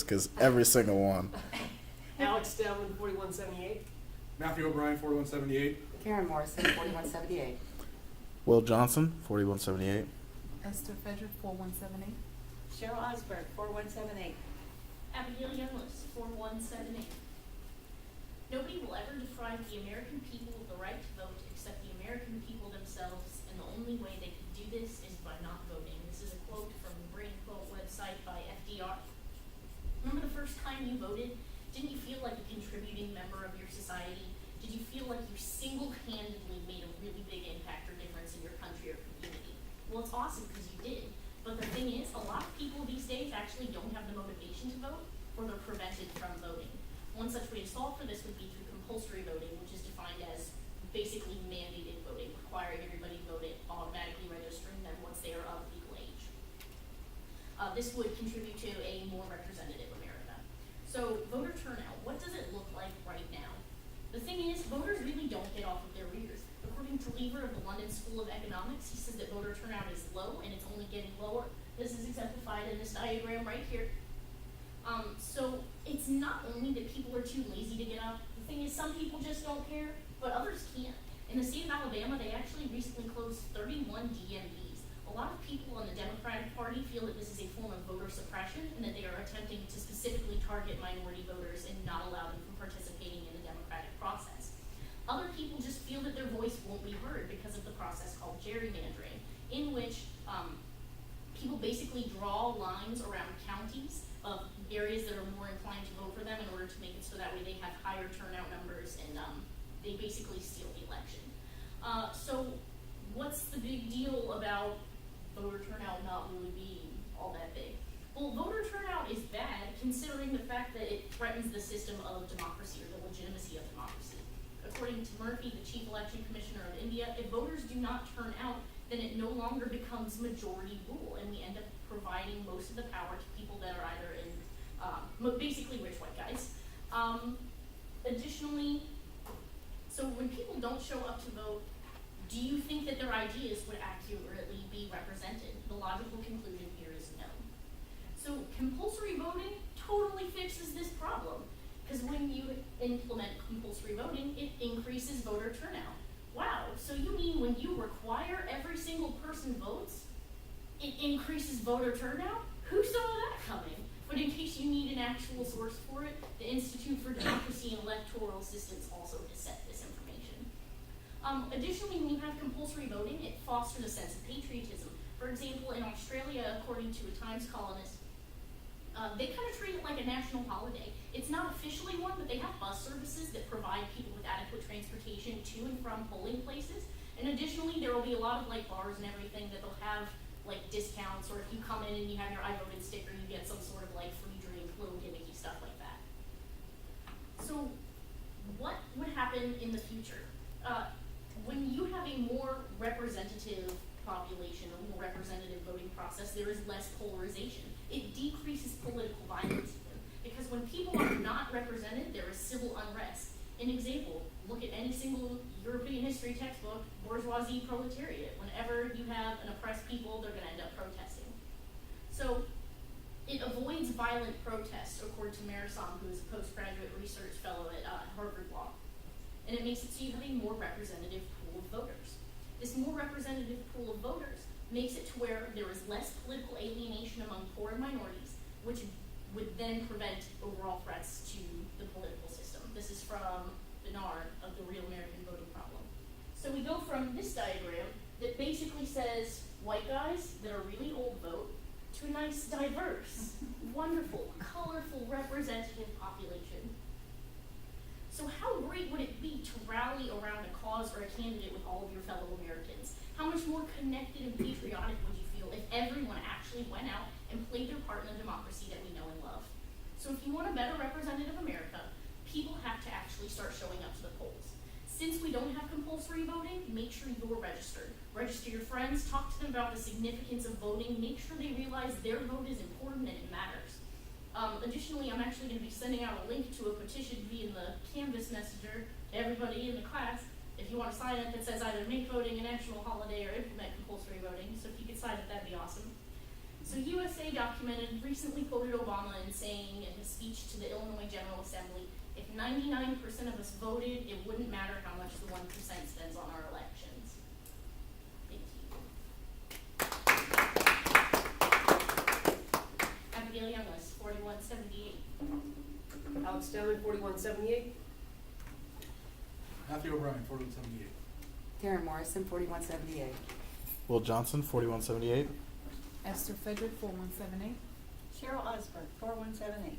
because every single one. Alex Devlin, 4178. Matthew O'Brien, 4178. Karen Morrison, 4178. Will Johnson, 4178. Esther Frederick, 4178. Cheryl Osberg, 4178. Abigail Youngless, 4178. Nobody will ever deprive the American people of the right to vote except the American people themselves, and the only way they can do this is by not voting. This is a quote from the Brain Quote website by FDR. Remember the first time you voted? Didn't you feel like a contributing member of your society? Did you feel like you single-handedly made a really big impact or difference in your country or community? Well, it's awesome because you did. But the thing is, a lot of people these days actually don't have the motivation to vote, or they're prevented from voting. One such way to solve for this would be through compulsory voting, which is defined as basically mandated voting, requiring everybody to vote it, automatically registering them once they are of legal age. This would contribute to a more representative America. So voter turnout, what does it look like right now? The thing is, voters really don't get off of their rears. According to Lever of the London School of Economics, he says that voter turnout is low and it's only getting lower. This is exemplified in this diagram right here. So it's not only that people are too lazy to get up. The thing is, some people just don't care, but others can't. In the state of Alabama, they actually recently closed 31 DMVs. A lot of people in the Democratic Party feel that this is a form of voter suppression and that they are attempting to specifically target minority voters and not allow them from participating in the democratic process. Other people just feel that their voice won't be heard because of the process called gerrymandering, in which people basically draw lines around counties of areas that are more inclined to vote for them in order to make it so that way they have higher turnout numbers and they basically steal the election. So what's the big deal about voter turnout not really being all that big? Well, voter turnout is bad considering the fact that it threatens the system of democracy or the legitimacy of democracy. According to Murphy, the chief election commissioner of India, if voters do not turn out, then it no longer becomes majority rule, and we end up providing most of the power to people that are either in, basically rich white guys. Additionally, so when people don't show up to vote, do you think that their ideas would accurately be represented? The logical conclusion here is no. So compulsory voting totally fixes this problem, because when you implement compulsory voting, it increases voter turnout. Wow, so you mean when you require every single person votes, it increases voter turnout? Who saw that coming? But in case you need an actual source for it, the Institute for Democracy and Electoral Assistance also has set this information. Additionally, when you have compulsory voting, it fosters a sense of patriotism. For example, in Australia, according to a Times columnist, they kind of treat it like a national holiday. It's not officially one, but they have bus services that provide people with adequate transportation to and from polling places. And additionally, there will be a lot of like bars and everything that they'll have like discounts, or if you come in and you have your I voted sticker, you get some sort of like free drink, little gimmicky stuff like that. So what would happen in the future? When you have a more representative population, a more representative voting process, there is less polarization. It decreases political violence even, because when people are not represented, there is civil unrest. An example, look at any single European history textbook, bourgeoisie, proletariat. Whenever you have an oppressed people, they're going to end up protesting. So it avoids violent protests, according to Marisam, who is a postgraduate research fellow at Harvard Law. And it makes it so you have a more representative pool of voters. This more representative pool of voters makes it to where there is less political alienation among poor and minorities, which would then prevent overall threats to the political system. This is from Bernard of The Real American Voting Problem. So we go from this diagram that basically says white guys that are really old vote to a nice, diverse, wonderful, colorful, representative population. So how great would it be to rally around a cause or a candidate with all of your fellow Americans? How much more connected and patriotic would you feel if everyone actually went out and played their part in the democracy that we know and love? So if you want a better representative America, people have to actually start showing up to the polls. Since we don't have compulsory voting, make sure you're registered. Register your friends, talk to them about the significance of voting, make sure they realize their vote is important and it matters. Additionally, I'm actually going to be sending out a link to a petition via the Canvas messenger to everybody in the class if you want to sign it that says either make voting a national holiday or implement compulsory voting. So if you could sign it, that'd be awesome. So USA Documented recently quoted Obama in saying in his speech to the Illinois General Assembly. If 99% of us voted, it wouldn't matter how much the 1% spends on our elections. Thank you. Abigail Youngless, 4178. Alex Stallman, 4178. Matthew O'Brien, 4178. Karen Morrison, 4178. Will Johnson, 4178. Esther Frederick, 4178. Cheryl Osborne, 4178.